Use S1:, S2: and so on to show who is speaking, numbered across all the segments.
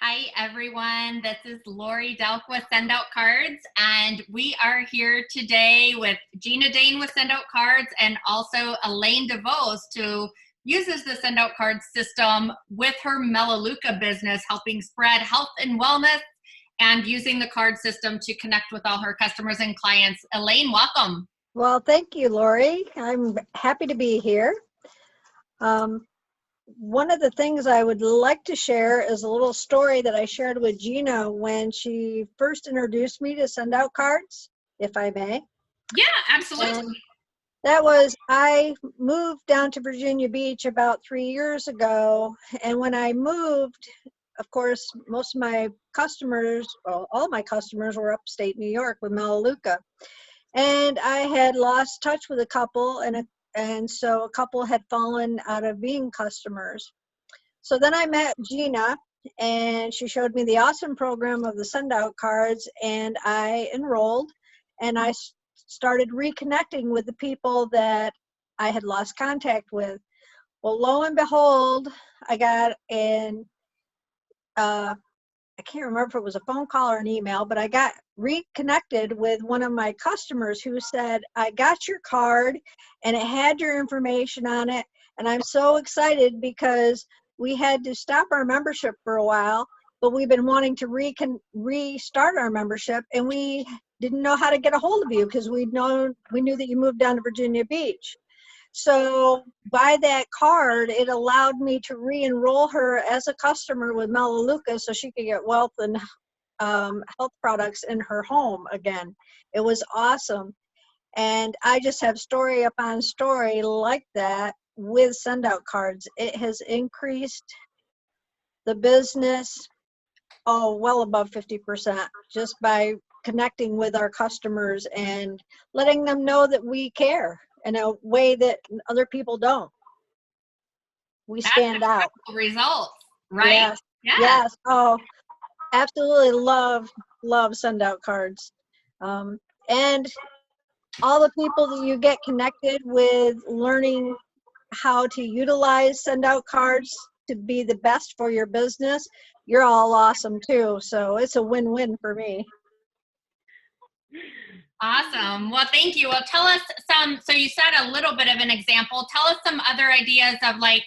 S1: Hi, everyone. This is Lori Delk with Send Out Cards, and we are here today with Gina Dane with Send Out Cards and also Elaine DeVos, who uses the Send Out Cards system with her Melaleuca business, helping spread health and wellness and using the card system to connect with all her customers and clients. Elaine, welcome.
S2: Well, thank you, Lori. I'm happy to be here. One of the things I would like to share is a little story that I shared with Gina when she first introduced me to Send Out Cards, if I may.
S1: Yeah, absolutely.
S2: And that was, I moved down to Virginia Beach about 3 years ago. And when I moved, of course, most of my customers, well, all my customers were upstate New York with Melaleuca. And I had lost touch with a couple, and so a couple had fallen out of being customers. So then I met Gina, and she showed me the awesome program of the Send Out Cards, and I enrolled, and I started reconnecting with the people that I had lost contact with. Well, lo and behold, I got I can't remember if it was a phone call or an email, but I got reconnected with one of my customers who said, I got your card and it had your information on it. And I'm so excited because we had to stop our membership for a while, but we've been wanting to restart our membership, and we didn't know how to get a hold of you because we knew that you moved down to Virginia Beach. So by that card, it allowed me to re-enroll her as a customer with Melaleuca so she could get wealth and health products in her home again. It was awesome. And I just have story upon story like that with Send Out Cards. It has increased the business, well above 50% just by connecting with our customers and letting them know that we care in a way that other people don't. We stand out.
S1: Results, right?
S2: Yes. Yes. Oh, absolutely love Send Out Cards. And all the people that you get connected with, learning how to utilize Send Out Cards to be the best for your business, you're all awesome too. So it's a win-win for me.
S1: Awesome. Well, thank you. Well, tell us so you said a little bit of an example. Tell us some other ideas of like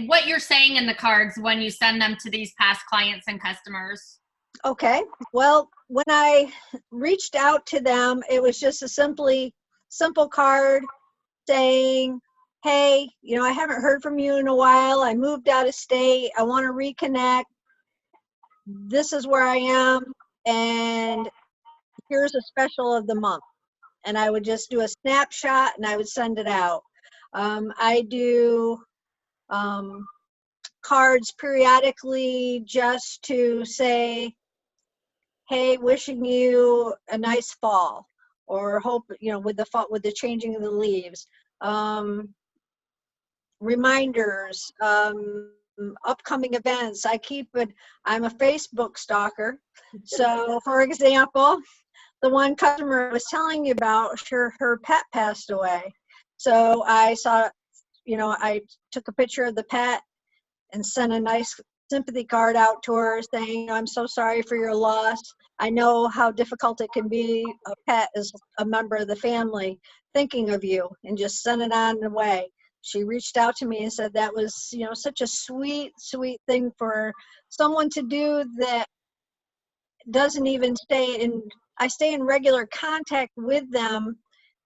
S1: what you're saying in the cards when you send them to these past clients and customers.
S2: Okay. Well, when I reached out to them, it was just a simple card saying, hey, I haven't heard from you in a while. I moved out of state. I want to reconnect. This is where I am. And here's a special of the month. And I would just do a snapshot and I would send it out. I do cards periodically just to say, hey, wishing you a nice fall, or hope, with the changing of the leaves. Reminders, upcoming events. I'm a Facebook stalker. So for example, the one customer I was telling you about, her pet passed away. So I saw, I took a picture of the pet and sent a nice sympathy card out to her saying, I'm so sorry for your loss. I know how difficult it can be. A pet is a member of the family, thinking of you, and just sent it on the way. She reached out to me and said that was, such a sweet thing for someone to do that doesn't even I stay in regular contact with them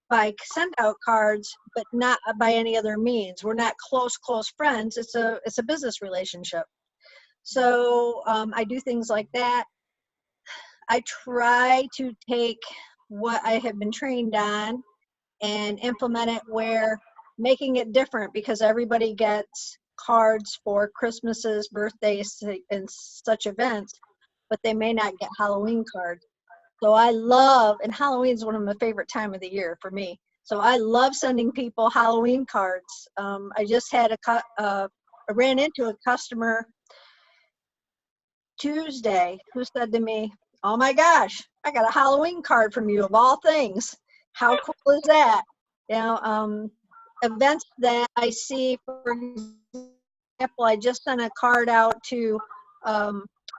S2: by Send Out Cards, but not by any other means. We're not close friends. It's a business relationship. So I do things like that. I try to take what I have been trained on and implement it where making it different, because everybody gets cards for Christmases, birthdays, and such events, but they may not get Halloween cards. So and Halloween is one of my favorite time of the year for me. So I love sending people Halloween cards. I just had I ran into a customer Tuesday who said to me, oh my gosh, I got a Halloween card from you of all things. How cool is that? Events that I see, for example, I just sent a card out to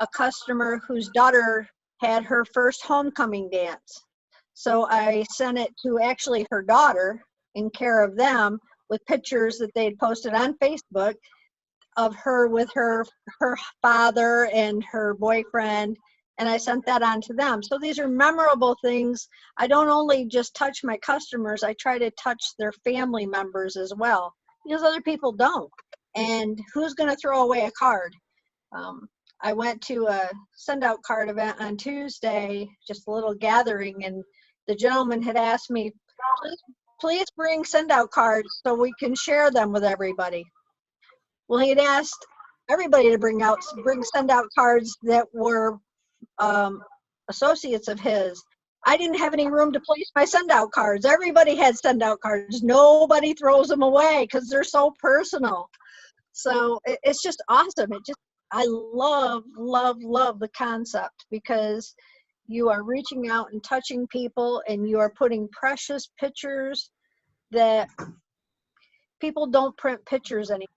S2: a customer whose daughter had her first homecoming dance. So I sent it to actually her daughter in care of them with pictures that they'd posted on Facebook of her with her father and her boyfriend, and I sent that on to them. So these are memorable things. I don't only just touch my customers, I try to touch their family members as well, because other people don't. And who's going to throw away a card? I went to a send out card event on Tuesday, just a little gathering, and the gentleman had asked me, please bring send out cards so we can share them with everybody. Well, he had asked everybody to bring send out cards that were associates of his. I didn't have any room to place my send out cards. Everybody had send out cards. Nobody throws them away because they're so personal. So it's just awesome. I love, love, love the concept, because you are reaching out and touching people, and you are putting precious pictures that people don't print pictures anymore.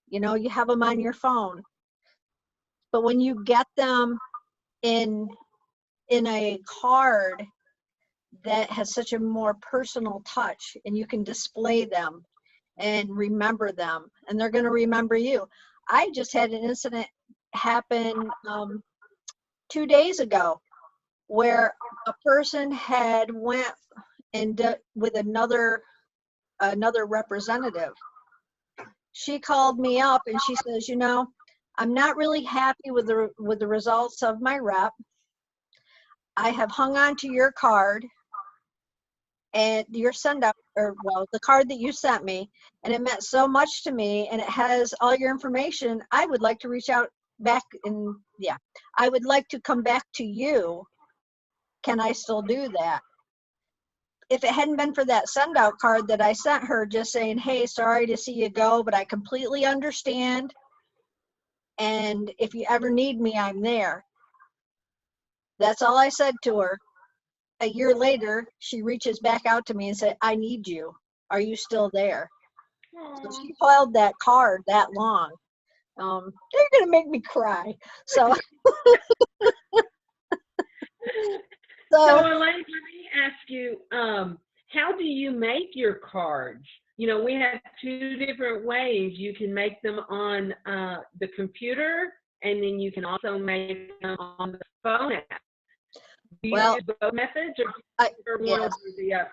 S2: You know, you have them on your phone, but when you get them in a card that has such a more personal touch, and you can display them and remember them, and they're going to remember you. I just had an incident happen 2 days ago where a person had went and with another representative. She called me up and she says, you know, I'm not really happy with the results of my rep. I have hung on to your card and your send out, or well, the card that you sent me, and it meant so much to me, and it has all your information. I would like to reach out back, and yeah, I would like to come back to you. Can I still do that? If it hadn't been for that send out card that I sent her just saying, hey, sorry to see you go, but I completely understand, and if you ever need me, I'm there. That's all I said to her. A year later, she reaches back out to me and said, I need you. Are you still there? So she held that card that long. They're going to make me cry. So,
S3: so Elaine, let me ask you, how do you make your cards? You know, we have two different ways. You can make them on the computer, and then you can also make them on the phone app. Do you use both methods, or do you prefer one over the other?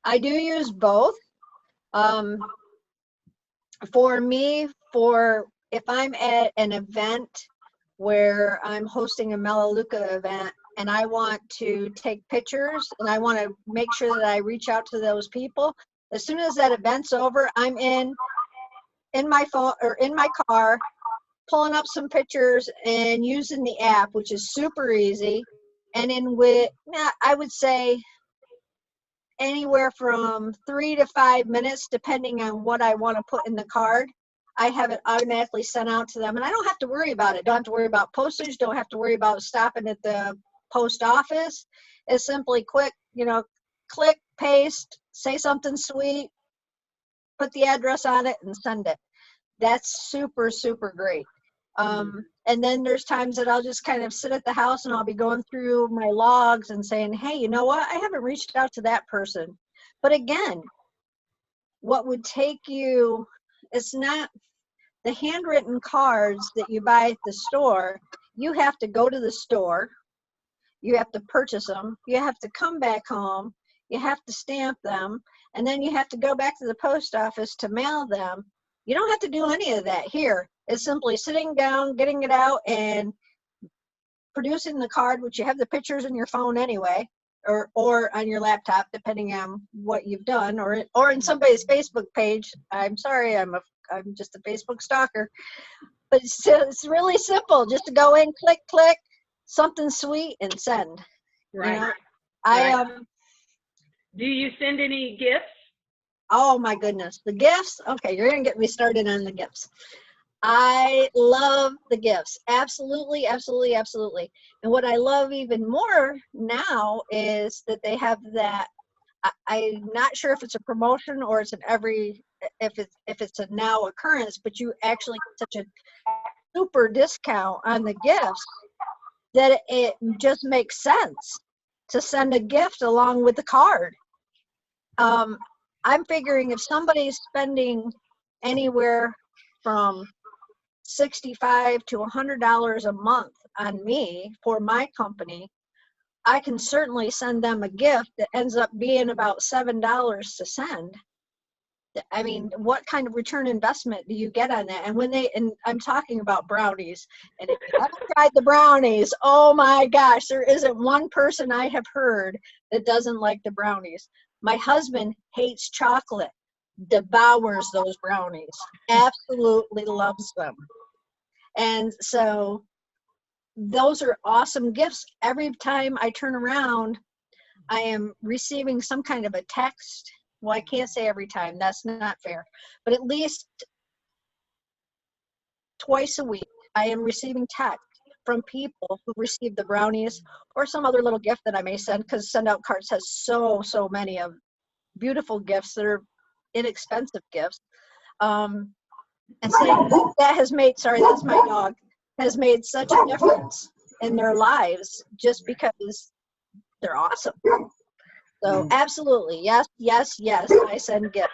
S2: I do use both. For me, if I'm at an event where I'm hosting a Melaleuca event and I want to take pictures and I want to make sure that I reach out to those people, as soon as that event's over, I'm in my phone or in my car, pulling up some pictures and using the app, which is super easy. And I would say anywhere from 3 to 5 minutes, depending on what I want to put in the card. I have it automatically sent out to them, and I don't have to worry about it. Don't have to worry about postage. Don't have to worry about stopping at the post office. It's simply quick, click, paste, say something sweet, put the address on it, and send it. That's super, super great. And then there's times that I'll just kind of sit at the house and I'll be going through my logs and saying, hey, you know what? I haven't reached out to that person. But again, what would take you, it's not the handwritten cards that you buy at the store. You have to go to the store. You have to purchase them. You have to come back home. You have to stamp them. And then you have to go back to the post office to mail them. You don't have to do any of that here. It's simply sitting down, getting it out, and producing the card, which you have the pictures in your phone anyway, or on your laptop, depending on what you've done, or in somebody's Facebook page. I'm sorry, I'm just a Facebook stalker. But it's really simple, just to go in, click, something sweet, and send.
S3: Right. Do you send any gifts?
S2: Oh my goodness, the gifts. Okay, you're gonna get me started on the gifts. I love the gifts. Absolutely, absolutely, absolutely. And what I love even more now is that they have that. I'm not sure if it's a promotion or it's if it's a now occurrence, but you actually get such a super discount on the gifts that it just makes sense to send a gift along with the card. I'm figuring if somebody's spending anywhere from $65 to $100 a month on me for my company, I can certainly send them a gift that ends up being about $7 to send. I mean, what kind of return investment do you get on that? And I'm talking about brownies. And if you haven't tried the brownies, oh my gosh, there isn't one person I have heard that doesn't like the brownies. My husband hates chocolate, devours those brownies, absolutely loves them. And so those are awesome gifts. Every time I turn around, I am receiving some kind of a text. Well, I can't say every time, that's not fair, but at least twice a week, I am receiving text from people who received the brownies or some other little gift that I may send, because Send Out Cards has so many of beautiful gifts that are inexpensive gifts. And saying that has made, sorry, that's my dog, has made such a difference in their lives just because they're awesome. So absolutely, yes, yes, yes. I send gifts.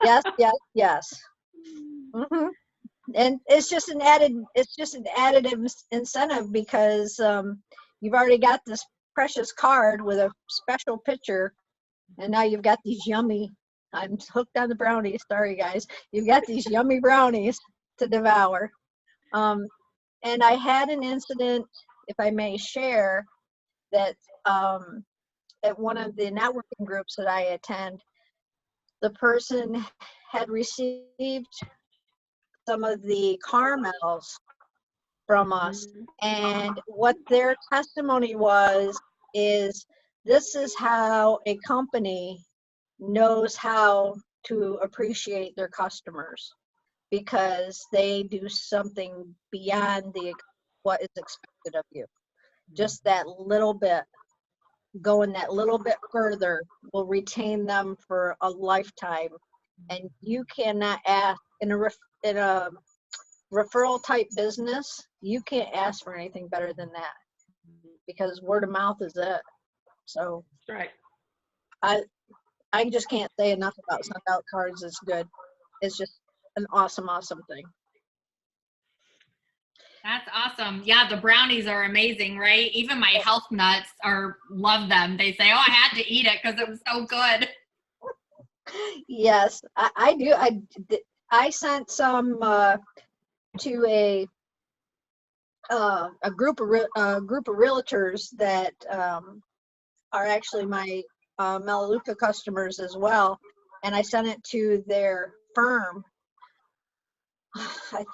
S2: Yes, yes, yes. Mm-hmm. And it's just an additive incentive because you've already got this precious card with a special picture, and now you've got these yummy. I'm hooked on the brownies. Sorry, guys. You've got these yummy brownies to devour. And I had an incident, if I may share, that at one of the networking groups that I attend, the person had received some of the caramels from us, and what their testimony is this is how a company knows how to appreciate their customers, because they do something beyond what is expected of you. Just that little bit, going that little bit further will retain them for a lifetime. And you cannot ask in a referral type business, you can't ask for anything better than that, because word of mouth is it. So
S3: right.
S2: I just can't say enough about Send Out Cards. It's good. It's just an awesome thing.
S1: That's awesome. Yeah, the brownies are amazing, right? Even my health nuts love them. They say, "Oh, I had to eat it because it was so good."
S2: Yes, I do. I sent some to a group of realtors that are actually my Melaleuca customers as well, and I sent it to their firm. I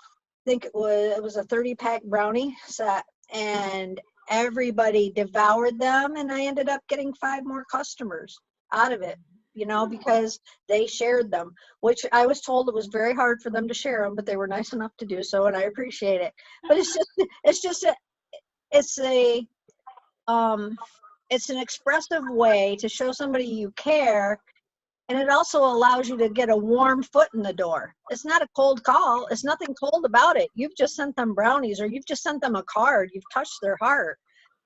S2: think it was a 30-pack brownie set, and everybody devoured them, and I ended up getting 5 more customers out of it, because they shared them, which I was told it was very hard for them to share them, but they were nice enough to do so, and I appreciate it. But it's an expressive way to show somebody you care. And it also allows you to get a warm foot in the door. It's not a cold call. It's nothing cold about it. You've just sent them brownies, or you've just sent them a card. You've touched their heart.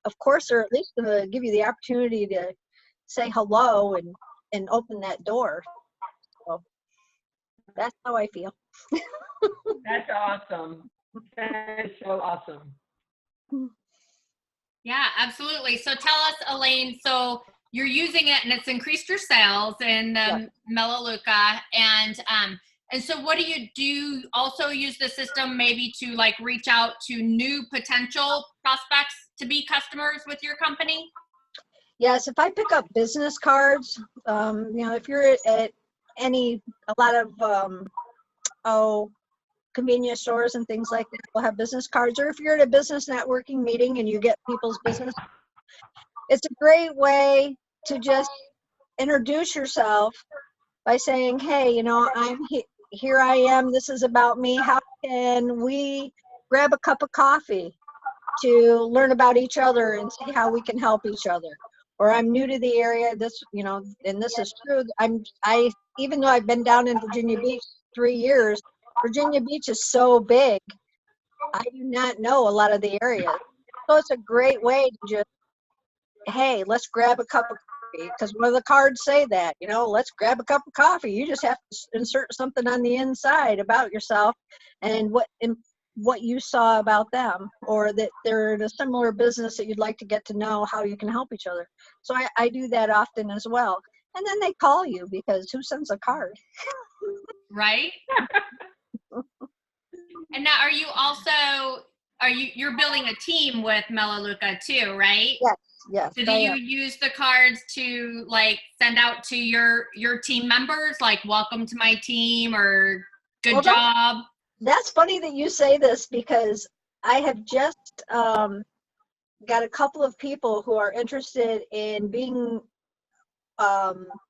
S2: Of course, they're at least going to give you the opportunity to say hello and open that door. So that's how I feel.
S3: That's awesome. That is so awesome.
S1: Yeah, absolutely. So tell us, Elaine, so you're using it and it's increased your sales in Melaleuca, and so what do? You also use the system maybe to like reach out to new potential prospects to be customers with your company?
S2: Yes, if I pick up business cards, if you're at a lot of convenience stores and things like that will have business cards, or if you're at a business networking meeting and you get people's business, it's a great way to just introduce yourself by saying, hey, I'm here I am, this is about me, how can we grab a cup of coffee to learn about each other and see how we can help each other? Or I'm new to the area, and this is true, even though I've been down in Virginia Beach 3 years, Virginia Beach is so big I do not know a lot of the areas. So it's a great way to just, hey, let's grab a cup of coffee, because one of the cards say that, let's grab a cup of coffee. You just have to insert something on the inside about yourself and what you saw about them, or that they're in a similar business that you'd like to get to know how you can help each other. So I do that often as well. And then they call you, because who sends a card?
S1: Right? And now you're building a team with Melaleuca too, right?
S2: Yes.
S1: So do you use the cards to like send out to your team members, like welcome to my team or good job?
S2: That's funny that you say this, because I have just got a couple of people who are interested in being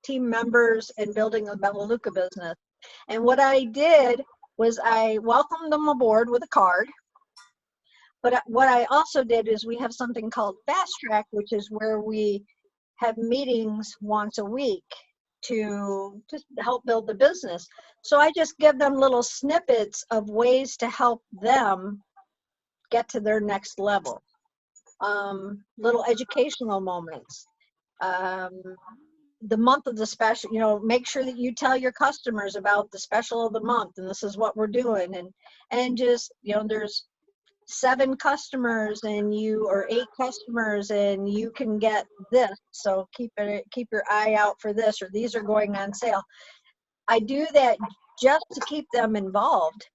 S2: team members and building a Melaleuca business. And what I did was I welcomed them aboard with a card. But what I also did is we have something called Fast Track, which is where we have meetings once a week to just help build the business. So I just give them little snippets of ways to help them get to their next level. Little educational moments. The month of the special, make sure that you tell your customers about the special of the month, and this is what we're doing. And just, there's 7 customers or 8 customers, and you can get this. So keep your eye out for this, or these are going on sale. I do that just to keep them involved.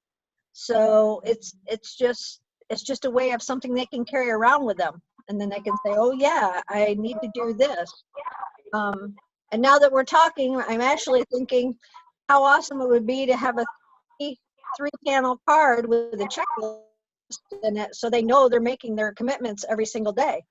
S2: So it's just a way of something they can carry around with them, and then they can say, oh yeah, I need to do this. And now that we're talking, I'm actually thinking how awesome it would be to have a 3-panel card with a checklist in it, so they know they're making their commitments every single day.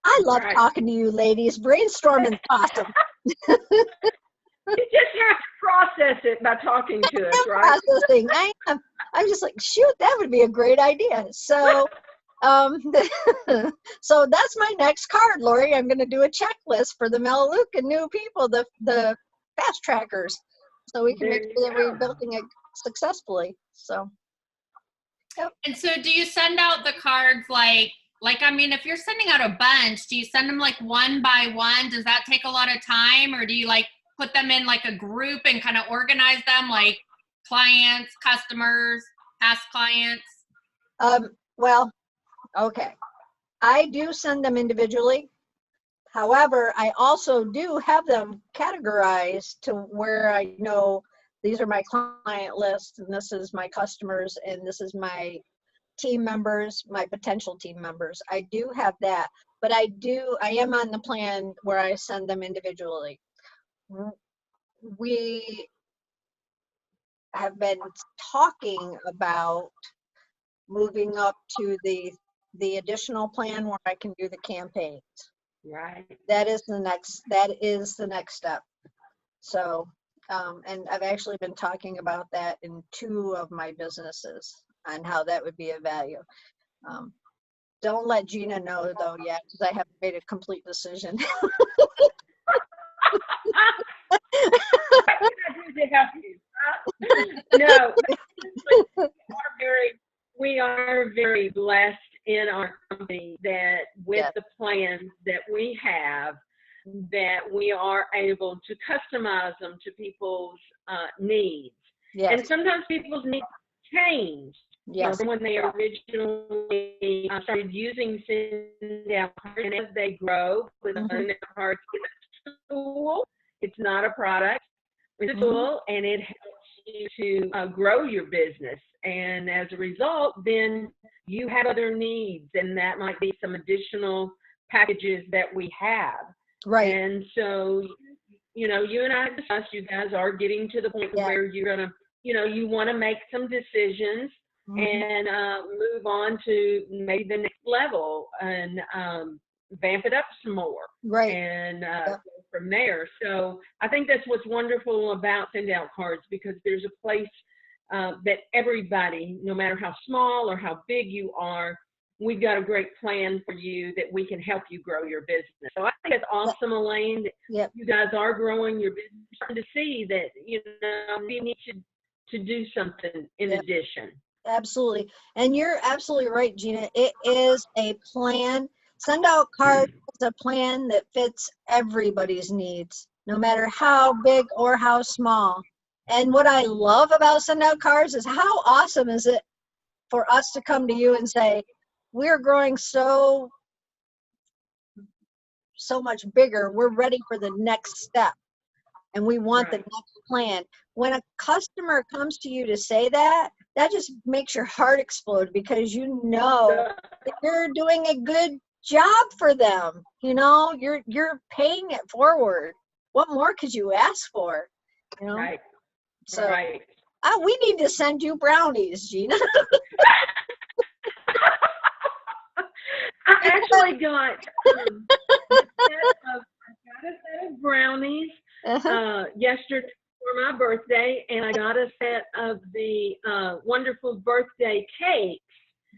S2: I love talking to you ladies. Brainstorming is awesome.
S3: You just have to process it by talking to us, right?
S2: Processing. I'm just like, shoot, that would be a great idea. So so that's my next card, Lori. I'm going to do a checklist for the Melaleuca new people, the fast trackers, so we can make sure that we're building it successfully. So. Yep.
S1: And so do you send out the cards if you're sending out a bunch, do you send them like one by one? Does that take a lot of time, or do you like put them in like a group and kind of organize them like clients, customers, past clients?
S2: Well, okay. I do send them individually. However, I also do have them categorized to where I know these are my client list, and this is my customers, and this is my team members, my potential team members. I do have that, but I am on the plan where I send them individually. We have been talking about moving up to the additional plan where I can do the campaigns.
S3: Right.
S2: That is the next step. So, and I've actually been talking about that in 2 of my businesses on how that would be of value. Don't let Gina know though yet, because I haven't made a complete decision.
S3: No, we are very blessed in our company that with the plans that we have, that we are able to customize them to people's needs.
S2: Yes.
S3: And sometimes people's needs change.
S2: Yes.
S3: From when they originally started using send out cards, and as they grow with send out cards, it's a tool. It's not a product. It's a tool, and it helps you to grow your business. And as a result, then you have other needs, and that might be some additional packages that we have.
S2: Right.
S3: And so, you and I discussed, you guys are getting to the point where you're going to, you want to make some decisions and move on to maybe the next level and vamp it up some more.
S2: Right.
S3: And go from there. So I think that's what's wonderful about send out cards, because there's a place that everybody, no matter how small or how big you are, we've got a great plan for you that we can help you grow your business. So I think it's awesome, Elaine, that you guys are growing your business, to see that, you need to do something in addition.
S2: Absolutely. And you're absolutely right, Gina. It is a plan. Send out cards is a plan that fits everybody's needs, no matter how big or how small. And what I love about send out cards is how awesome is it for us to come to you and say, we're growing so much bigger. We're ready for the next step and we want the
S3: Right.
S2: next plan. When a customer comes to you to say that, that just makes your heart explode because you know that you're doing a good job for them. You know, you're paying it forward. What more could you ask for? You know,
S3: Right.
S2: so
S3: Right.
S2: we need to send you brownies, Gina.
S3: I actually got a set of brownies yesterday for my birthday, and I got a set of the wonderful birthday cakes.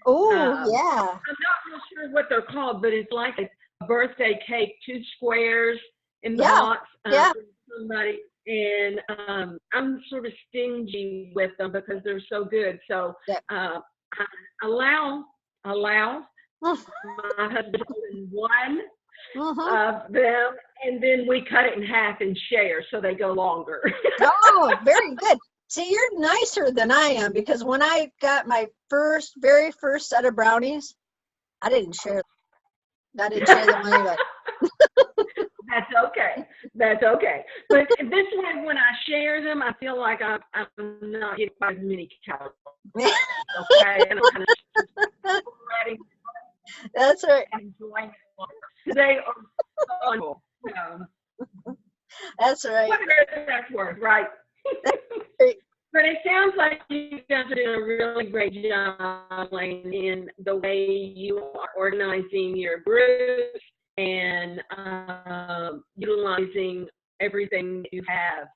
S2: Oh,
S3: I'm
S2: yeah.
S3: not real sure what they're called, but it's like a birthday cake, 2 squares in the
S2: Yeah,
S3: box
S2: yeah.
S3: for somebody. And I'm sort of stingy with them because they're so good. So
S2: Yeah.
S3: I allow my husband to open one of them, and then we cut it in half and share so they go longer.
S2: Oh, very good. See, you're nicer than I am because when I got my very first set of brownies, I didn't share them. I didn't share them with anybody.
S3: That's okay. That's okay. But this way, when I share them, I feel like I'm not getting quite as many calories. Okay, and I'm kind of spreading
S2: That's right.
S3: and enjoying it. They are wonderful.
S2: That's right.
S3: Whatever that's worth, right?
S2: Right.
S3: But it sounds like you guys are doing a really great job, Lane, in the way you are organizing your groups and utilizing everything you have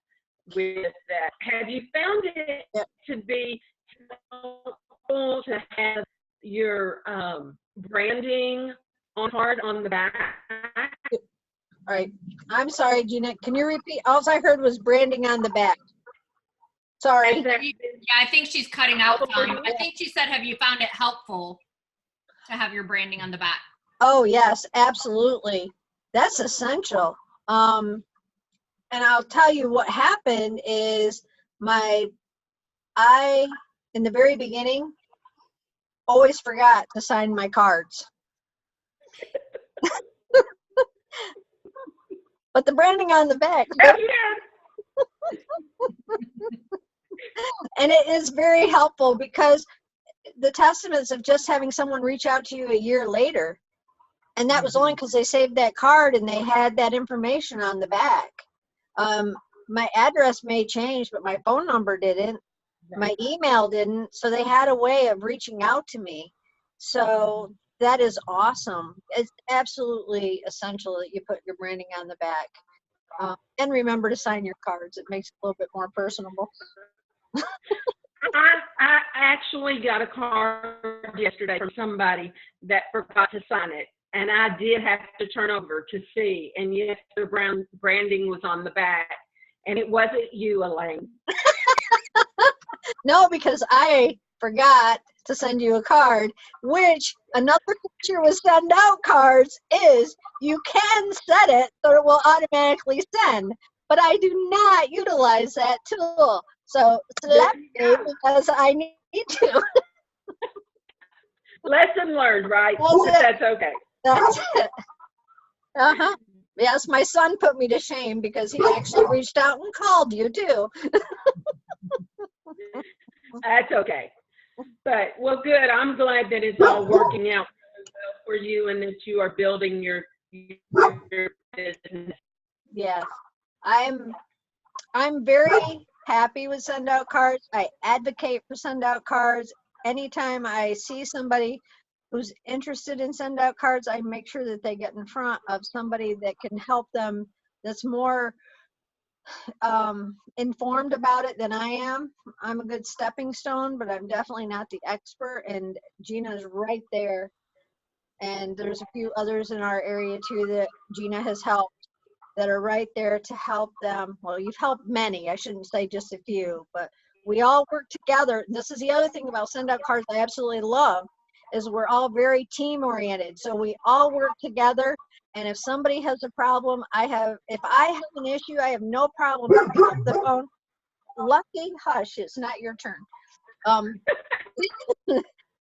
S3: with that. Have you found it to be helpful to have your branding on the back?
S2: All right. I'm sorry, Gina. Can you repeat? All I heard was branding on the back. Sorry.
S3: Has that
S1: Yeah, I think she's cutting out some. I think she said, have you found it helpful to have your branding on the back?
S2: Oh, yes, absolutely. That's essential. And I'll tell you what happened is in the very beginning, always forgot to sign my cards. But the branding on the back. And it is very helpful because the testaments of just having someone reach out to you a year later, and that was only because they saved that card and they had that information on the back. My address may change, but my phone number didn't. My email didn't. So they had a way of reaching out to me. So that is awesome. It's absolutely essential that you put your branding on the back. And remember to sign your cards. It makes it a little bit more personable.
S3: I actually got a card yesterday from somebody that forgot to sign it, and I did have to turn over to see, and yes, the branding was on the back, and it wasn't you, Elaine.
S2: No, because I forgot to send you a card, which another feature with send out cards is you can set it so it will automatically send, but I do not utilize that tool. So select me because I need to.
S3: Lesson learned, right? That's okay.
S2: That's it. Uh-huh. Yes, my son put me to shame because he actually reached out and called you too.
S3: That's okay. But, well, good. I'm glad that it's all working out for you and that you are building your business.
S2: Yes. I'm very happy with send out cards. I advocate for send out cards. Anytime I see somebody who's interested in send out cards, I make sure that they get in front of somebody that can help them, that's more informed about it than I am. I'm a good stepping stone, but I'm definitely not the expert, and Gina's right there. And there's a few others in our area too that Gina has helped that are right there to help them. Well, you've helped many, I shouldn't say just a few, but We all work together. This is the other thing about Send Out Cards I absolutely love, is we're all very team oriented. So we all work together. And if somebody has a problem, if I have an issue, I have no problem picking up the phone. Lucky, hush, it's not your turn.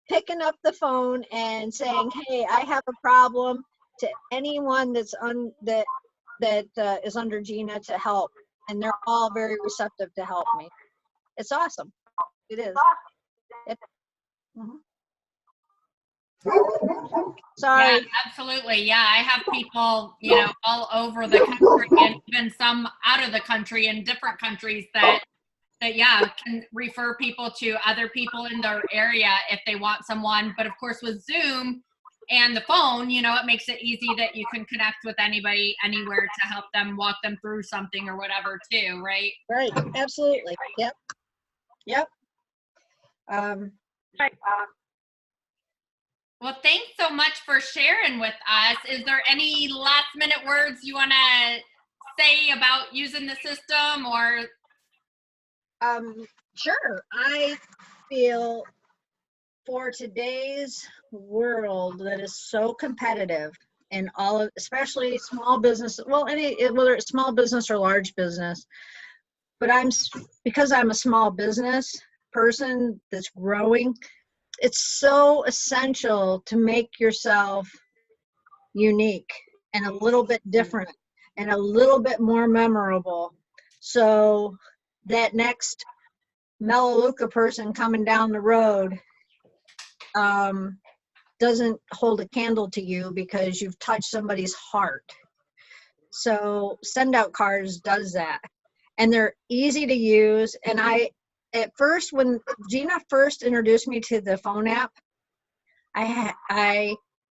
S2: Picking up the phone and saying, hey, I have a problem, to anyone that's is under Gina to help. And they're all very receptive to help me. It's awesome. It is. Sorry.
S1: Yeah, absolutely. Yeah, I have people, all over the country and even some out of the country in different countries that can refer people to other people in their area if they want someone. But of course, with Zoom and the phone, it makes it easy that you can connect with anybody anywhere to help them, walk them through something or whatever too, right?
S2: Right. Absolutely. Yep.
S1: Well, thanks so much for sharing with us. Is there any last minute words you want to say about using the system or?
S2: Sure. I feel for today's world that is so competitive and especially small business, whether it's small business or large business, but because I'm a small business person that's growing, it's so essential to make yourself unique and a little bit different and a little bit more memorable. So that next Melaleuca person coming down the road doesn't hold a candle to you because you've touched somebody's heart. So Send Out Cards does that. And they're easy to use. And at first, when Gina first introduced me to the phone app, I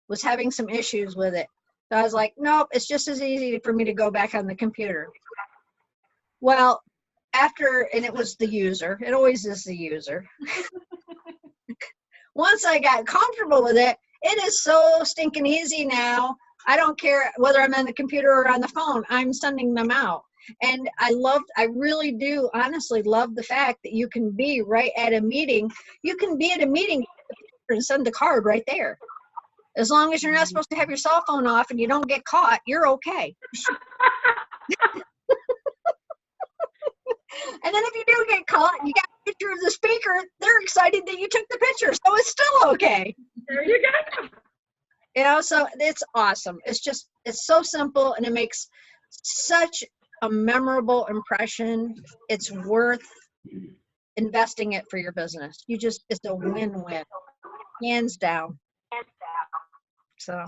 S2: was having some issues with it. So I was like, nope, it's just as easy for me to go back on the computer. Well, and it was the user. It always is the user. Once I got comfortable with it, it is so stinking easy now. I don't care whether I'm on the computer or on the phone, I'm sending them out. And I really do honestly love the fact that you can be right at a meeting. You can be at a meeting and send the card right there. As long as you're not supposed to have your cell phone off and you don't get caught, you're okay. And then if you do get caught and you got a picture of the speaker, they're excited that you took the picture, so it's still okay.
S3: There you go.
S2: So it's awesome. It's so simple, and it makes such a memorable impression. It's worth investing it for your business. It's a win-win, hands down. So.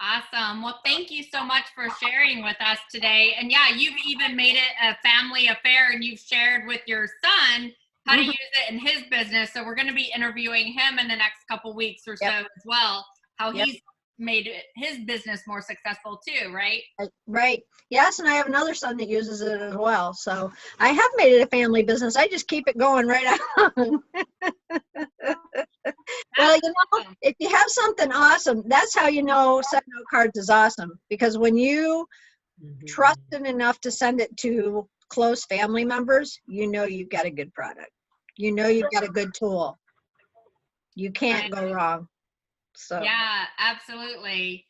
S1: Awesome. Well, thank you so much for sharing with us today. And yeah, you've even made it a family affair, and you've shared with your son how to use it in his business. So we're going to be interviewing him in the next couple weeks or so as well, how he's made his business more successful too, right?
S2: Right. Yes, and I have another son that uses it as well. So I have made it a family business. I just keep it going right on. Well, if you have something awesome, that's how you know Send Out Cards is awesome. Because when you trust it enough to send it to close family members, you've got a good product. You've got a good tool. You can't go wrong. So
S1: yeah, absolutely.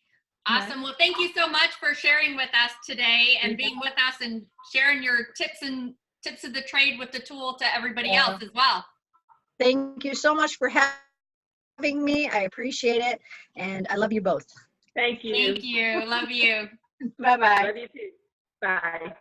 S1: Awesome. Well, thank you so much for sharing with us today and being with us and sharing your tips of the trade with the tool to everybody else as well.
S2: Thank you so much for having me. I appreciate it, and I love you both.
S3: Thank you.
S1: Thank you. Love you.
S2: Bye-bye.
S3: Love you too. Bye.